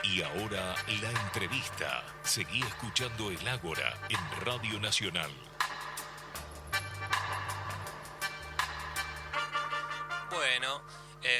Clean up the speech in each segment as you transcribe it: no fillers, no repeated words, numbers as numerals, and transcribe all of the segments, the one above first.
Y ahora la entrevista. Seguí escuchando el Ágora en Radio Nacional. Bueno,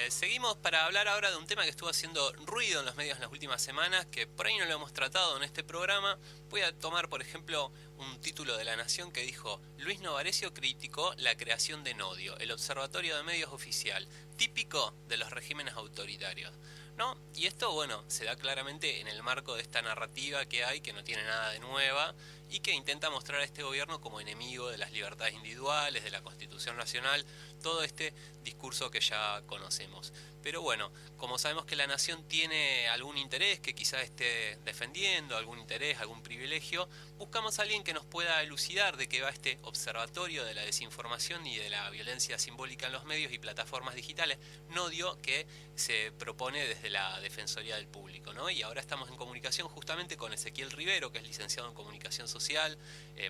seguimos para hablar ahora de un tema que estuvo haciendo ruido en los medios en las últimas semanas, que por ahí no lo hemos tratado en este programa. Voy a tomar, por ejemplo, un título de La Nación que dijo: Luis Novarecio criticó la creación de Nodio, el observatorio de medios oficial, típico de los regímenes autoritarios, ¿no? Y esto, bueno, se da claramente en el marco de esta narrativa que hay, que no tiene nada de nueva y que intenta mostrar a este gobierno como enemigo de las libertades individuales, de la Constitución Nacional, todo este discurso que ya conocemos. Pero bueno, como sabemos que La Nación tiene algún interés que quizás esté defendiendo, algún interés, algún privilegio, buscamos a alguien que nos pueda elucidar de qué va este observatorio de la desinformación y de la violencia simbólica en los medios y plataformas digitales, Nodio, que se propone desde la Defensoría del Público, ¿no? Y ahora estamos en comunicación justamente con Ezequiel Rivero, que es licenciado en Comunicación Social,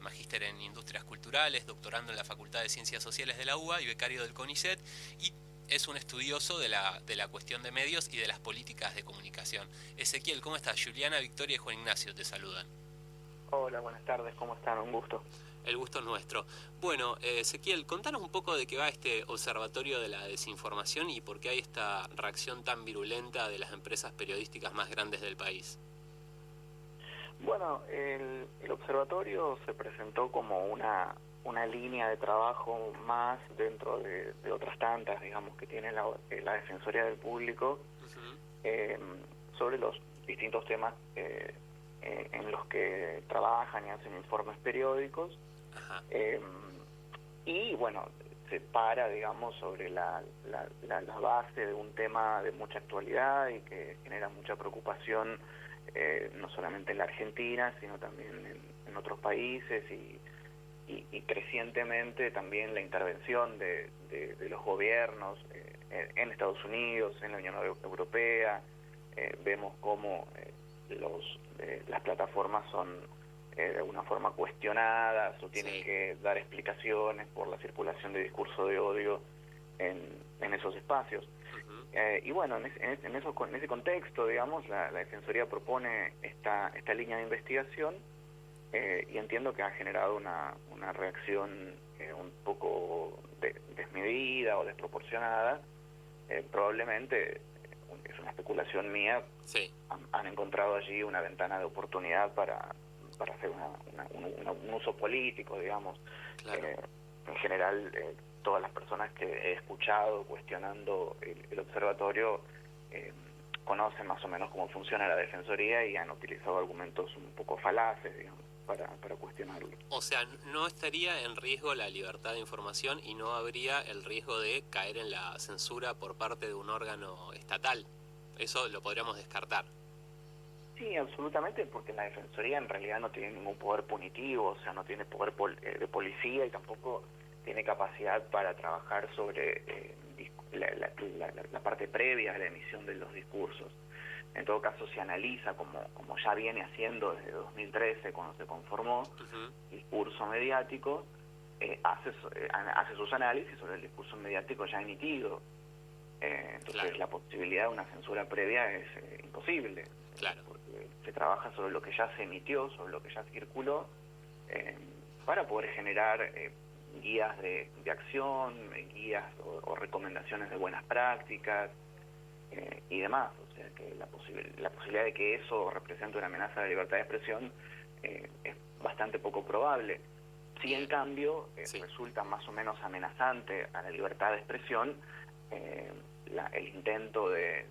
magíster en Industrias Culturales, doctorando en la Facultad de Ciencias Sociales de la UBA y becario del CONICET, y es un estudioso de la cuestión de medios y de las políticas de comunicación. Ezequiel, ¿cómo estás? Juliana, Victoria y Juan Ignacio te saludan. Hola, buenas tardes, ¿cómo están? Un gusto. El gusto es nuestro. Bueno, Ezequiel, contanos un poco de qué va este observatorio de la desinformación y por qué hay esta reacción tan virulenta de las empresas periodísticas más grandes del país. Bueno, el observatorio se presentó como una línea de trabajo más dentro de otras tantas, digamos, que tiene la Defensoría del Público, sobre los distintos temas en los que trabajan y hacen informes periódicos. Y bueno, se para, digamos, sobre la base de un tema de mucha actualidad y que genera mucha preocupación, no solamente en la Argentina, sino también en otros países y crecientemente también la intervención de los gobiernos en Estados Unidos, en la Unión Europea. Vemos cómo las plataformas son de alguna forma cuestionadas o tienen que dar explicaciones por la circulación de discurso de odio en esos espacios. Y bueno, en ese contexto, digamos, la Defensoría propone esta línea de investigación y entiendo que ha generado una reacción un poco desmedida o desproporcionada. Probablemente, es una especulación mía, han encontrado allí una ventana de oportunidad para hacer un uso político, digamos. Claro. En general, todas las personas que he escuchado cuestionando el observatorio conocen más o menos cómo funciona la Defensoría y han utilizado argumentos un poco falaces, digamos, para cuestionarlo. O sea, no estaría en riesgo la libertad de información y no habría el riesgo de caer en la censura por parte de un órgano estatal. Eso lo podríamos descartar. Sí, absolutamente, porque la Defensoría en realidad no tiene ningún poder punitivo, o sea, no tiene poder de policía y tampoco tiene capacidad para trabajar sobre la parte previa a la emisión de los discursos. En todo caso, se analiza, como ya viene haciendo desde 2013, cuando se conformó el discurso mediático, hace sus análisis sobre el discurso mediático ya emitido. Entonces, claro, la posibilidad de una censura previa es imposible. Claro. Porque se trabaja sobre lo que ya se emitió, sobre lo que ya circuló, para poder generar guías de acción, guías o recomendaciones de buenas prácticas y demás. O sea que la posibilidad de que eso represente una amenaza a la libertad de expresión es bastante poco probable. Si en cambio resulta más o menos amenazante a la libertad de expresión el intento del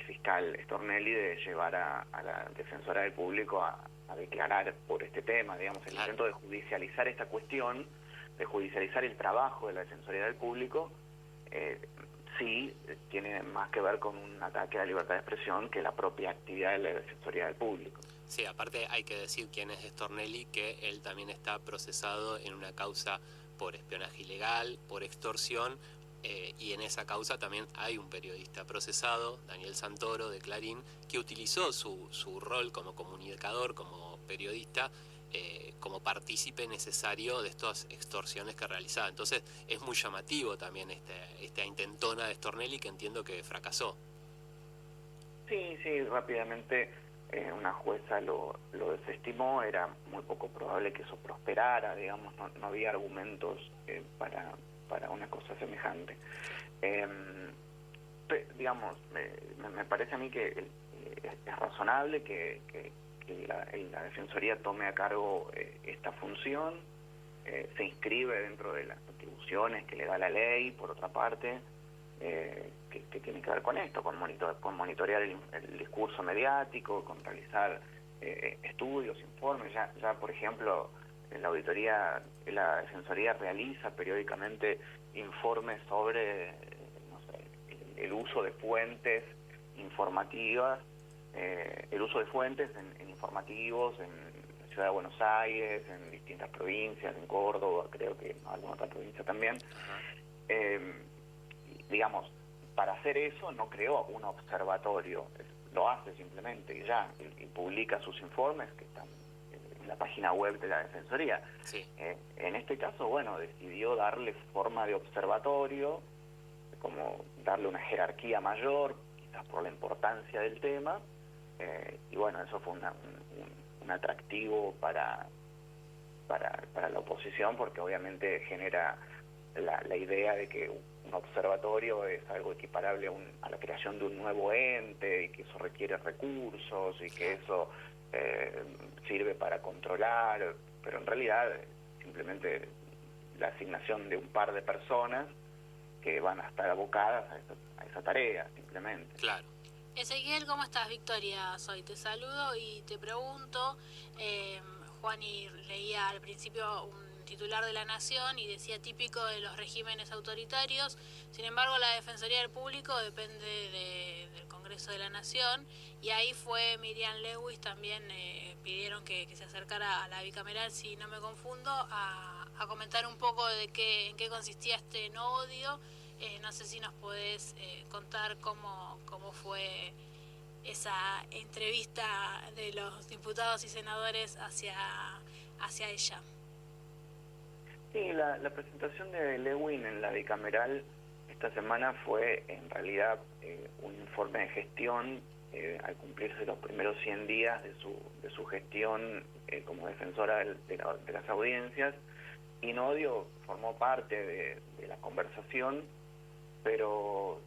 fiscal Stornelli de llevar a la Defensora del Público a declarar por este tema, digamos, el intento de judicializar esta cuestión, de judicializar el trabajo de la Defensoría del Público, sí tiene más que ver con un ataque a la libertad de expresión que la propia actividad de la Defensoría del Público. Sí, aparte hay que decir quién es Stornelli, que él también está procesado en una causa por espionaje ilegal, por extorsión, y en esa causa también hay un periodista procesado, Daniel Santoro, de Clarín, que utilizó su rol como comunicador, como periodista, como partícipe necesario de estas extorsiones que realizaba. Entonces es muy llamativo también esta intentona de Stornelli, que entiendo que fracasó. Sí, rápidamente una jueza lo desestimó, era muy poco probable que eso prosperara, digamos, no había argumentos para una cosa semejante. Digamos, me parece a mí que es razonable que la Defensoría tome a cargo esta función, se inscribe dentro de las atribuciones que le da la ley, por otra parte, que tiene que ver con esto, con monitorear el discurso mediático, con realizar estudios, informes. Ya por ejemplo, la Defensoría realiza periódicamente informes sobre el uso de fuentes informativas, el uso de fuentes en informativos en la ciudad de Buenos Aires, en distintas provincias, en Córdoba, creo que en alguna otra provincia también. Digamos, para hacer eso no creó un observatorio, lo hace simplemente y ya, y publica sus informes que están en la página web de la Defensoría. Sí. En este caso, bueno, decidió darle forma de observatorio, como darle una jerarquía mayor, quizás por la importancia del tema, y bueno, eso fue un atractivo para la oposición, porque obviamente genera la idea de que un observatorio es algo equiparable a la creación de un nuevo ente, y que eso requiere recursos, y que eso sirve para controlar, pero en realidad simplemente la asignación de un par de personas que van a estar abocadas a esa tarea, simplemente. Claro. Ezequiel, ¿cómo estás? Victoria soy, te saludo y te pregunto, Juani leía al principio un titular de La Nación y decía típico de los regímenes autoritarios, sin embargo la Defensoría del Público depende del Congreso de la Nación, y ahí fue Miriam Lewis también, pidieron que se acercara a la bicameral, si no me confundo, a comentar un poco en qué consistía este no odio. No sé si nos podés contar cómo fue esa entrevista de los diputados y senadores hacia ella. Sí, la presentación de Lewin en la bicameral esta semana fue en realidad un informe de gestión al cumplirse los primeros 100 días de su gestión como defensora de las audiencias. Inodio formó parte de la conversación, pero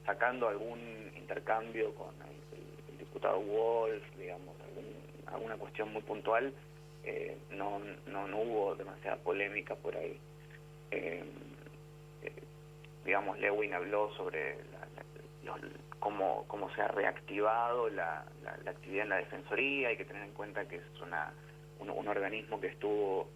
sacando algún intercambio con el diputado Wolf, digamos, alguna cuestión muy puntual, no hubo demasiada polémica por ahí. Digamos, Lewin habló sobre cómo se ha reactivado la actividad en la Defensoría. Hay que tener en cuenta que es un organismo que estuvo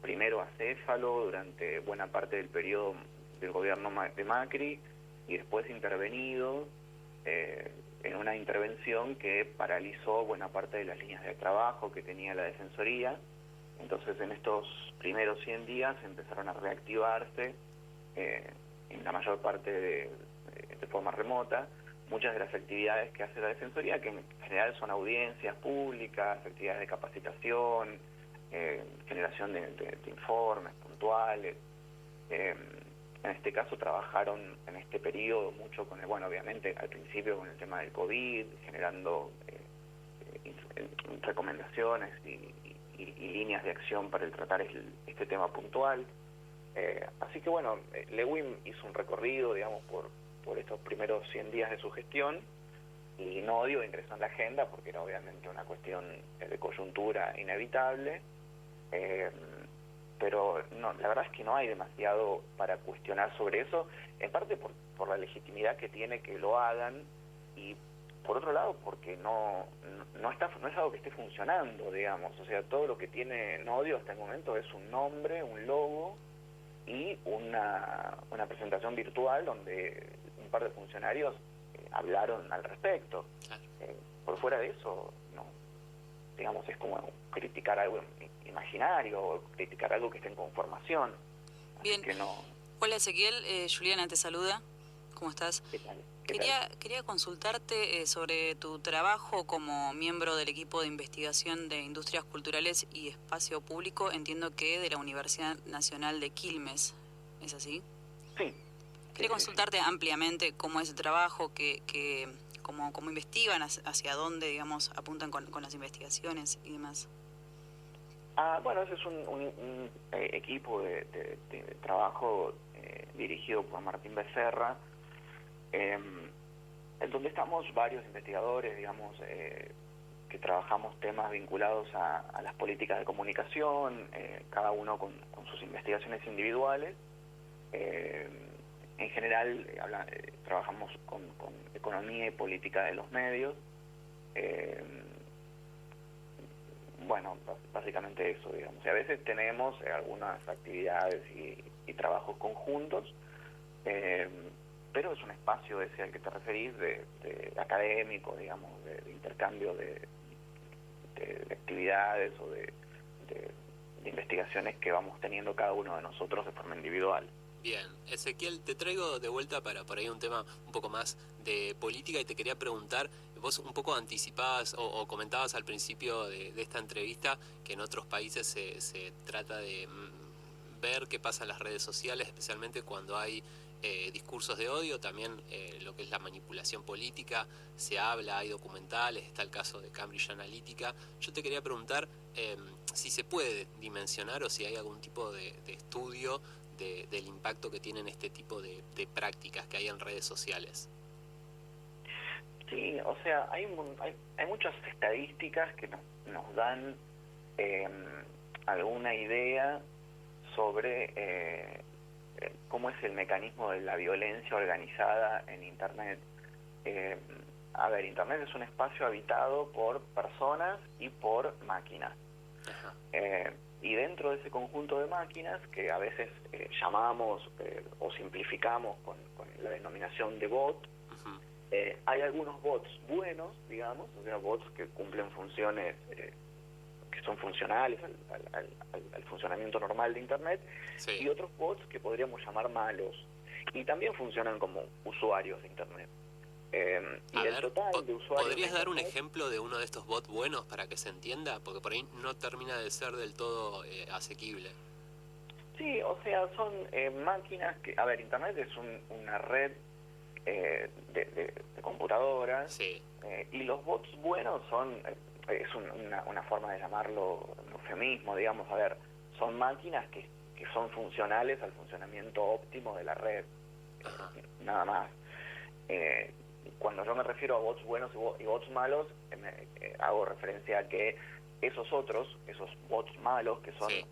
primero acéfalo durante buena parte del periodo del gobierno de Macri, y después intervenido en una intervención que paralizó buena parte de las líneas de trabajo que tenía la Defensoría. Entonces, en estos primeros 100 días empezaron a reactivarse en la mayor parte de forma remota muchas de las actividades que hace la Defensoría, que en general son audiencias públicas, actividades de capacitación, generación de informes puntuales. En este caso trabajaron en este periodo mucho con obviamente al principio con el tema del COVID, generando recomendaciones y líneas de acción para tratar este tema puntual. Así que bueno, Lewin hizo un recorrido, digamos, por estos primeros 100 días de su gestión, y Inodio ingresó en la agenda porque era obviamente una cuestión de coyuntura inevitable. Pero no, la verdad es que no hay demasiado para cuestionar sobre eso, en parte por la legitimidad que tiene que lo hagan, y por otro lado porque no es algo que esté funcionando, digamos. O sea, todo lo que tiene Inodio hasta el momento es un nombre, un logo y una presentación virtual donde un par de funcionarios hablaron al respecto. Por fuera de eso, no, digamos, es como criticar algo imaginario, o criticar algo que esté en conformación. Bien. Que no. Hola Ezequiel, Juliana te saluda. ¿Cómo estás? ¿Qué tal? Quería consultarte sobre tu trabajo como miembro del equipo de investigación de Industrias Culturales y Espacio Público, entiendo que de la Universidad Nacional de Quilmes, ¿es así? Sí. Quería consultarte ampliamente cómo es el trabajo, cómo investigan, hacia dónde, digamos, apuntan con las investigaciones y demás. Bueno, ese es un equipo de trabajo dirigido por Martín Becerra, en donde estamos varios investigadores, digamos, que trabajamos temas vinculados a las políticas de comunicación, cada uno con sus investigaciones individuales. En general trabajamos con economía y política de los medios. Bueno, básicamente eso, digamos. Y a veces tenemos algunas actividades y trabajos conjuntos, pero es un espacio ese al que te referís, de académico, digamos, de intercambio de actividades o de investigaciones que vamos teniendo cada uno de nosotros de forma individual. Bien, Ezequiel, te traigo de vuelta para por ahí un tema un poco más de política y te quería preguntar, vos un poco anticipabas o comentabas al principio de esta entrevista que en otros países se trata de ver qué pasa en las redes sociales, especialmente cuando hay discursos de odio, también lo que es la manipulación política, se habla, hay documentales, está el caso de Cambridge Analytica. Yo te quería preguntar si se puede dimensionar o si hay algún tipo de estudio del impacto que tienen este tipo de prácticas que hay en redes sociales. Sí, o sea, hay muchas estadísticas que nos dan alguna idea sobre cómo es el mecanismo de la violencia organizada en Internet. A ver, Internet es un espacio habitado por personas y por máquinas. Y dentro de ese conjunto de máquinas, que a veces llamamos o simplificamos con la denominación de bot, hay algunos bots buenos, digamos, o sea, bots que cumplen funciones que son funcionales al funcionamiento normal de Internet, sí, y otros bots que podríamos llamar malos, y también funcionan como usuarios de Internet. Y del total de usuarios... ¿Podrías dar un ejemplo de uno de estos bots buenos para que se entienda? Porque por ahí no termina de ser del todo asequible. Sí, o sea, son máquinas que... A ver, Internet es una red de computadoras, sí, y los bots buenos son... es una forma de llamarlo, un eufemismo, digamos. A ver, son máquinas que son funcionales al funcionamiento óptimo de la red. Nada más. Cuando yo me refiero a bots buenos y bots malos, hago referencia a que esos bots malos, que son, sí,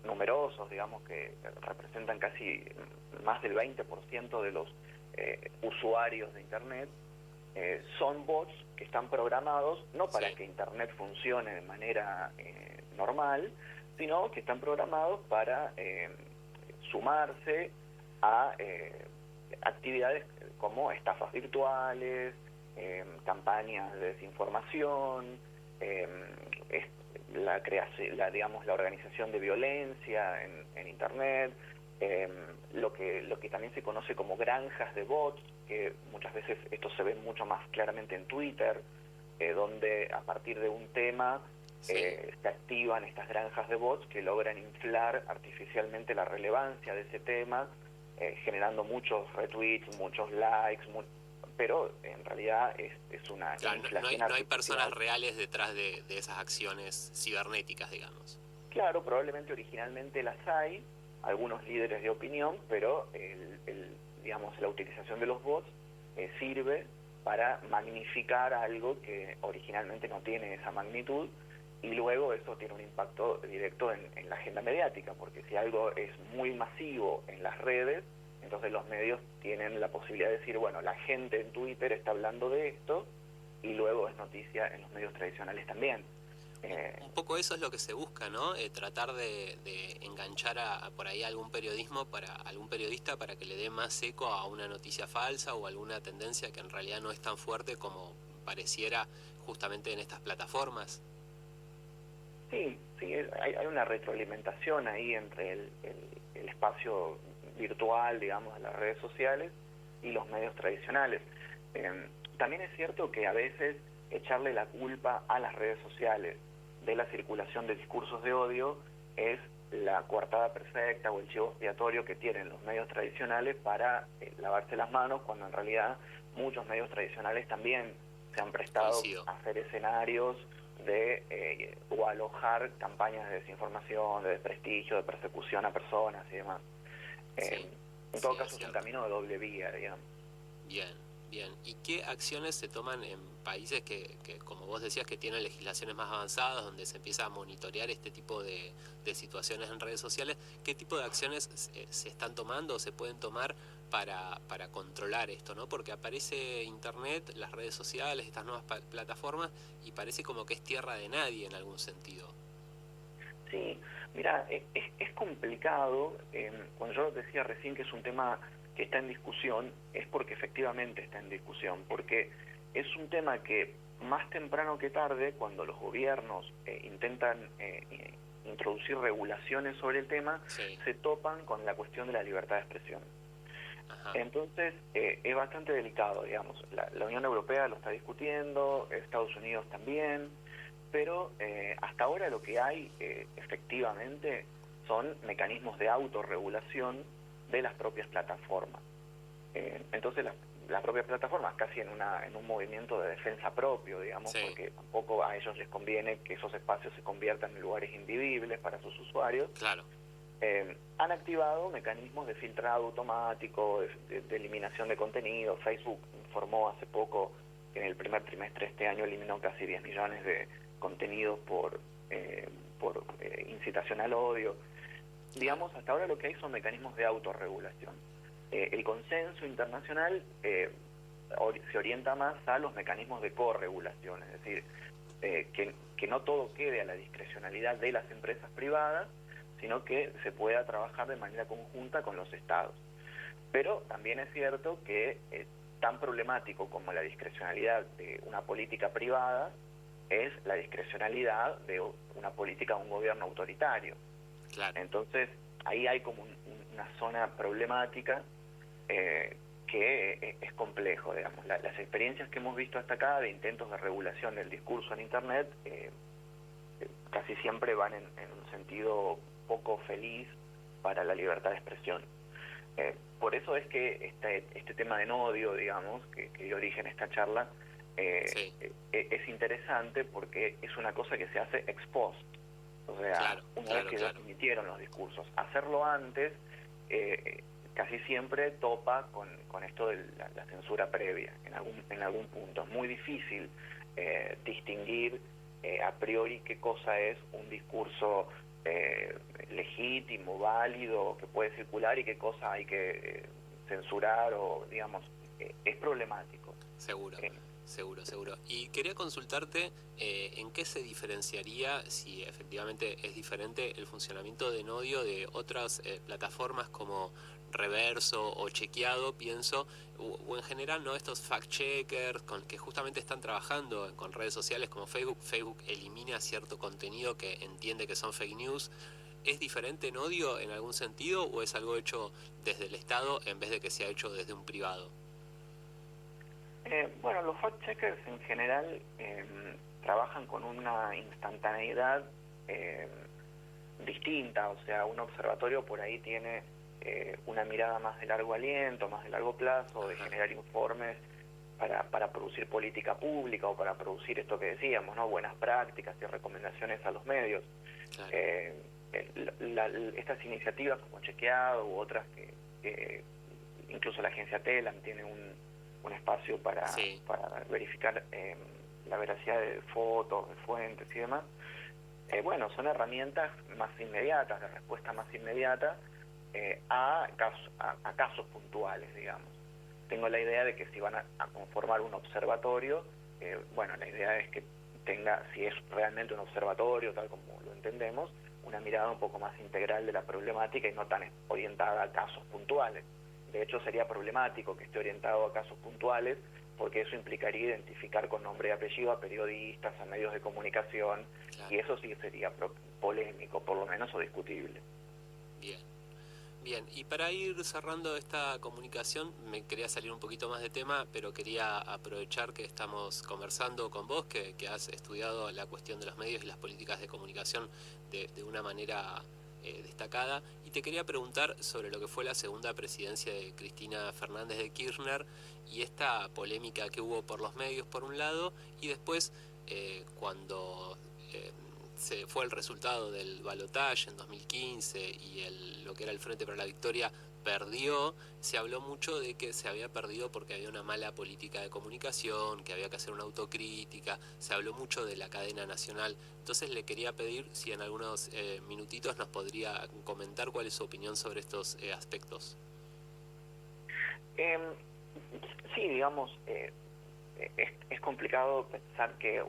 numerosos, digamos, que representan casi más del 20% de los usuarios de Internet, son bots que están programados no para, sí, que Internet funcione de manera normal, sino que están programados para sumarse a actividades como estafas virtuales, campañas de desinformación, la organización de violencia en Internet, lo que también se conoce como granjas de bots, que muchas veces esto se ve mucho más claramente en Twitter, donde a partir de un tema, sí, se activan estas granjas de bots que logran inflar artificialmente la relevancia de ese tema, generando muchos retweets, muchos likes, pero en realidad es una inflación no hay personas reales detrás de esas acciones cibernéticas, digamos. Claro, probablemente originalmente las hay, algunos líderes de opinión, pero digamos, la utilización de los bots sirve para magnificar algo que originalmente no tiene esa magnitud, y luego eso tiene un impacto directo en la agenda mediática, porque si algo es muy masivo en las redes, entonces los medios tienen la posibilidad de decir, bueno, la gente en Twitter está hablando de esto, y luego es noticia en los medios tradicionales también. Un poco eso es lo que se busca, ¿no? Tratar de enganchar por ahí algún periodismo, algún periodista, para que le dé más eco a una noticia falsa o alguna tendencia que en realidad no es tan fuerte como pareciera justamente en estas plataformas. Sí, hay una retroalimentación ahí entre el espacio virtual, digamos, de las redes sociales y los medios tradicionales. También es cierto que a veces echarle la culpa a las redes sociales de la circulación de discursos de odio es la coartada perfecta o el chivo expiatorio que tienen los medios tradicionales para lavarse las manos, cuando en realidad muchos medios tradicionales también se han prestado Coincido. a hacer escenarios o alojar campañas de desinformación, de desprestigio, de persecución a personas y demás. Sí, En todo sí, caso es un cierto. camino de doble vía, digamos. Bien, bien. ¿Y qué acciones se toman en países que, como vos decías, que tienen legislaciones más avanzadas, donde se empieza a monitorear este tipo de situaciones en redes sociales? ¿Qué tipo de acciones se están tomando o se pueden tomar para controlar esto, ¿no? Porque aparece Internet, las redes sociales, estas nuevas plataformas, y parece como que es tierra de nadie en algún sentido. Sí, mira, es complicado. Cuando yo decía recién que es un tema que está en discusión, es porque efectivamente está en discusión, porque es un tema que más temprano que tarde, cuando los gobiernos intentan introducir regulaciones sobre el tema, Sí. se topan con la cuestión de la libertad de expresión. Ajá. Entonces, es bastante delicado, digamos. La Unión Europea lo está discutiendo, Estados Unidos también, pero hasta ahora lo que hay efectivamente son mecanismos de autorregulación de las propias plataformas. Entonces las propias plataformas casi en un movimiento de defensa propio, digamos, Sí. porque tampoco a ellos les conviene que esos espacios se conviertan en lugares invivibles para sus usuarios. Claro. Han activado mecanismos de filtrado automático, de eliminación de contenido. Facebook informó hace poco que en el primer trimestre de este año eliminó casi 10 millones de contenidos por incitación al odio. Digamos, hasta ahora lo que hay son mecanismos de autorregulación. El consenso internacional se orienta más a los mecanismos de corregulación, es decir, que no todo quede a la discrecionalidad de las empresas privadas, sino que se pueda trabajar de manera conjunta con los estados. Pero también es cierto que tan problemático como la discrecionalidad de una política privada es la discrecionalidad de una política de un gobierno autoritario. Claro. Entonces, ahí hay como una zona problemática que es complejo, digamos. Las experiencias que hemos visto hasta acá de intentos de regulación del discurso en Internet casi siempre van en un sentido poco feliz para la libertad de expresión. Por eso es que este tema de odio, digamos, que dio origen a esta charla, Sí. es interesante porque es una cosa que se hace ex post. O sea, Claro, una claro, vez que claro. ya se emitieron los discursos. Hacerlo antes casi siempre topa con esto de la censura previa, en algún punto. Es muy difícil distinguir a priori qué cosa es un discurso legítimo, válido, que puede circular y qué cosa hay que censurar o, digamos, es problemático. Seguro. Seguro. Y quería consultarte en qué se diferenciaría, si efectivamente es diferente, el funcionamiento de Nodio de otras plataformas como Reverso o Chequeado, pienso, o en general, ¿no? Estos fact-checkers que justamente están trabajando con redes sociales como Facebook. Facebook elimina cierto contenido que entiende que son fake news. ¿Es diferente Nodio en algún sentido o es algo hecho desde el Estado en vez de que sea hecho desde un privado? Bueno, los fact-checkers en general trabajan con una instantaneidad distinta, o sea, un observatorio por ahí tiene una mirada más de largo aliento, más de largo plazo, de generar informes para producir política pública o para producir esto que decíamos, ¿no? Buenas prácticas y recomendaciones a los medios. Claro. Estas iniciativas como Chequeado u otras que incluso la agencia Telam tiene un espacio para verificar la veracidad de fotos, de fuentes y demás. Bueno, son herramientas más inmediatas, de respuesta más inmediata a casos puntuales, digamos. Tengo la idea de que si van a conformar un observatorio, bueno, la idea es que tenga, si es realmente un observatorio, tal como lo entendemos, una mirada un poco más integral de la problemática y no tan orientada a casos puntuales. De hecho, sería problemático que esté orientado a casos puntuales, porque eso implicaría identificar con nombre y apellido a periodistas, a medios de comunicación, Claro. y eso sí sería polémico, por lo menos, o discutible. Bien, y para ir cerrando esta comunicación, me quería salir un poquito más de tema, pero quería aprovechar que estamos conversando con vos, que has estudiado la cuestión de los medios y las políticas de comunicación de una manera destacada. Y te quería preguntar sobre lo que fue la segunda presidencia de Cristina Fernández de Kirchner y esta polémica que hubo por los medios por un lado, y después cuando se fue el resultado del balotaje en 2015 y lo que era el Frente para la Victoria perdió, se habló mucho de que se había perdido porque había una mala política de comunicación, que había que hacer una autocrítica, se habló mucho de la cadena nacional. Entonces le quería pedir si en algunos minutitos nos podría comentar cuál es su opinión sobre estos aspectos. Sí, digamos, es complicado pensar que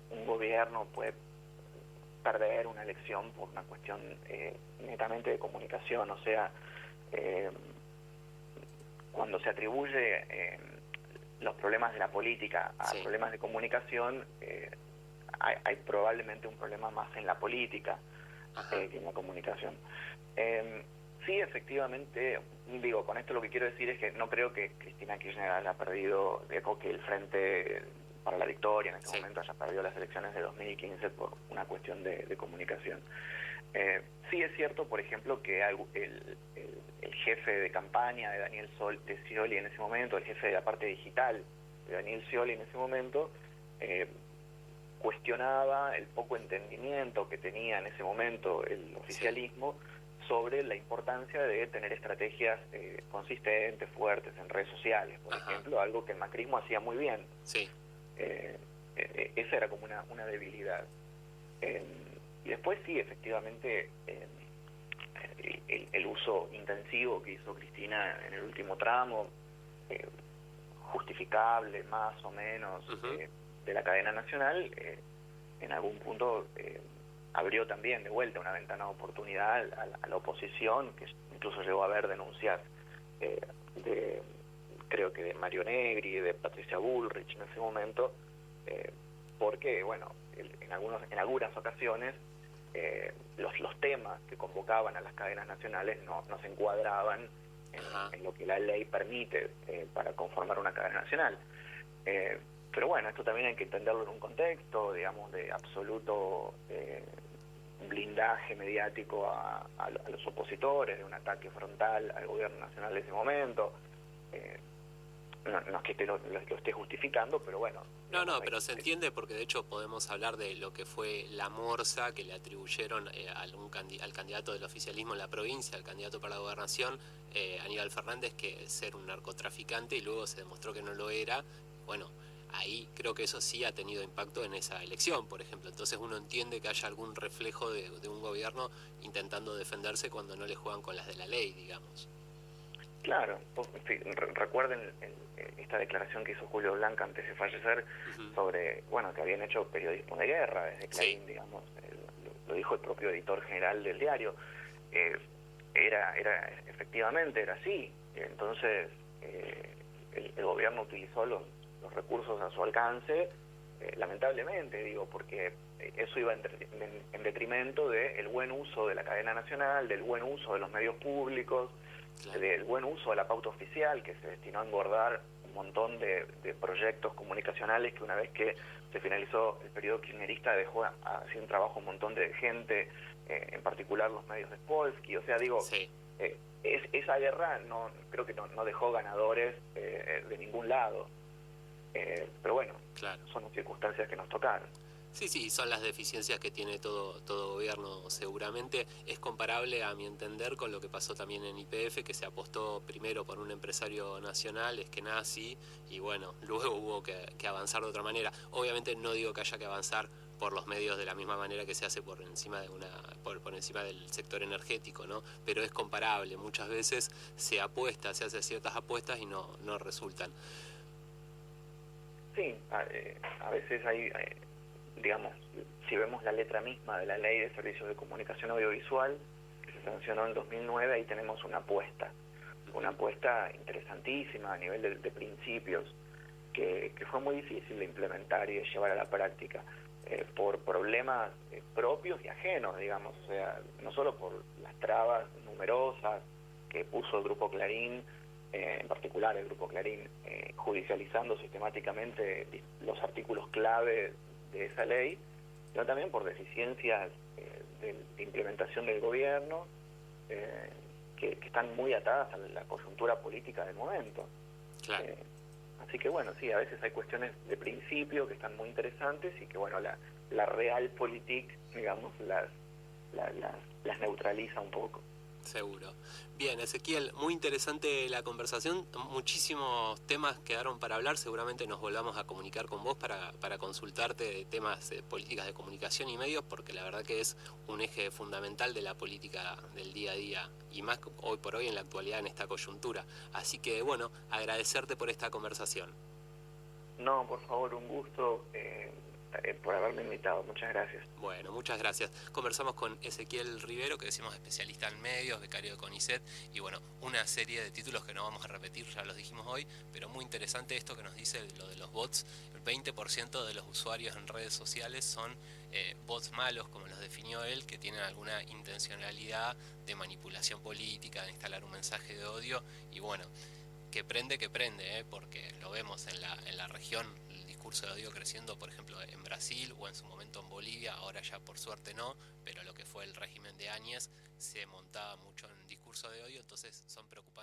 un gobierno puede perder una elección por una cuestión netamente de comunicación. O sea, cuando se atribuye los problemas de la política a problemas de comunicación, hay probablemente un problema más en la política que en la comunicación. Sí, efectivamente, digo, con esto lo que quiero decir es que no creo que Cristina Kirchner haya perdido, o que el Frente para la Victoria en este momento haya perdido las elecciones de 2015 por una cuestión de comunicación. Sí es cierto, por ejemplo, que el jefe de campaña de Daniel Scioli en ese momento, el jefe de la parte digital de Daniel Scioli en ese momento, cuestionaba el poco entendimiento que tenía en ese momento el oficialismo sobre la importancia de tener estrategias consistentes, fuertes en redes sociales, por ejemplo, algo que el macrismo hacía muy bien. Esa era como una debilidad. Y después sí, efectivamente, el uso intensivo que hizo Cristina en el último tramo, justificable más o menos, de la cadena nacional, en algún punto abrió también de vuelta una ventana de oportunidad a la oposición, que incluso llegó a haber denuncias creo que de Mario Negri, de Patricia Bullrich en ese momento, porque, bueno, en algunas ocasiones los temas que convocaban a las cadenas nacionales no se encuadraban en lo que la ley permite para conformar una cadena nacional. Pero bueno, esto también hay que entenderlo en un contexto, digamos, de absoluto blindaje mediático a los opositores, de un ataque frontal al gobierno nacional de ese momento. No es que lo esté justificando, pero bueno. No, pero se entiende porque de hecho podemos hablar de lo que fue la morsa que le atribuyeron al candidato del oficialismo en la provincia, al candidato para la gobernación, Aníbal Fernández, que ser un narcotraficante, y luego se demostró que no lo era. Bueno, ahí creo que eso sí ha tenido impacto en esa elección, por ejemplo. Entonces uno entiende que haya algún reflejo de un gobierno intentando defenderse cuando no le juegan con las de la ley, digamos. Claro, recuerden esta declaración que hizo Julio Blanca antes de fallecer sobre, bueno, que habían hecho periodismo de guerra desde Clarín, digamos, lo dijo el propio editor general del diario. Efectivamente era así. Entonces el gobierno utilizó los recursos a su alcance, lamentablemente, digo, porque eso iba en detrimento del buen uso de la cadena nacional, del buen uso de los medios públicos, del buen uso de la pauta oficial, que se destinó a engordar un montón de proyectos comunicacionales que una vez que se finalizó el periodo kirchnerista dejó así un trabajo un montón de gente, en particular los medios de Spolsky. O sea, digo, esa guerra creo que no dejó ganadores de ningún lado. Pero bueno, son las circunstancias que nos tocaron. Sí, son las deficiencias que tiene todo gobierno seguramente. Es comparable, a mi entender, con lo que pasó también en YPF, que se apostó primero por un empresario nacional, Eskenazi, y bueno, luego hubo que avanzar de otra manera. Obviamente no digo que haya que avanzar por los medios de la misma manera que se hace por encima de por encima del sector energético, ¿no? Pero es comparable. Muchas veces se hace ciertas apuestas y no resultan. Sí, a veces hay, digamos, si vemos la letra misma de la Ley de Servicios de Comunicación Audiovisual, que se sancionó en 2009, ahí tenemos una apuesta interesantísima a nivel de principios, que fue muy difícil de implementar y de llevar a la práctica, por problemas propios y ajenos, digamos, o sea, no solo por las trabas numerosas que puso el Grupo Clarín, en particular el Grupo Clarín, judicializando sistemáticamente los artículos clave de esa ley, sino también por deficiencias de implementación del gobierno, que están muy atadas a la coyuntura política del momento. Claro. Así que bueno, sí, a veces hay cuestiones de principio que están muy interesantes y que bueno, la realpolitik, digamos, las neutraliza un poco. Seguro. Bien, Ezequiel, muy interesante la conversación, muchísimos temas quedaron para hablar, seguramente nos volvamos a comunicar con vos para consultarte de temas de políticas de comunicación y medios, porque la verdad que es un eje fundamental de la política del día a día, y más hoy por hoy en la actualidad en esta coyuntura. Así que bueno, agradecerte por esta conversación. No, por favor, un gusto por haberme invitado. Muchas gracias. Bueno, muchas gracias. Conversamos con Ezequiel Rivero, que decimos especialista en medios, becario de CONICET, y bueno, una serie de títulos que no vamos a repetir, ya los dijimos hoy, pero muy interesante esto que nos dice lo de los bots. El 20% de los usuarios en redes sociales son bots malos, como los definió él, que tienen alguna intencionalidad de manipulación política, de instalar un mensaje de odio, y bueno, que prende, porque lo vemos en la región, el discurso de odio creciendo, por ejemplo, en Brasil o en su momento en Bolivia, ahora ya por suerte no, pero lo que fue el régimen de Áñez se montaba mucho en discurso de odio, entonces son preocupantes.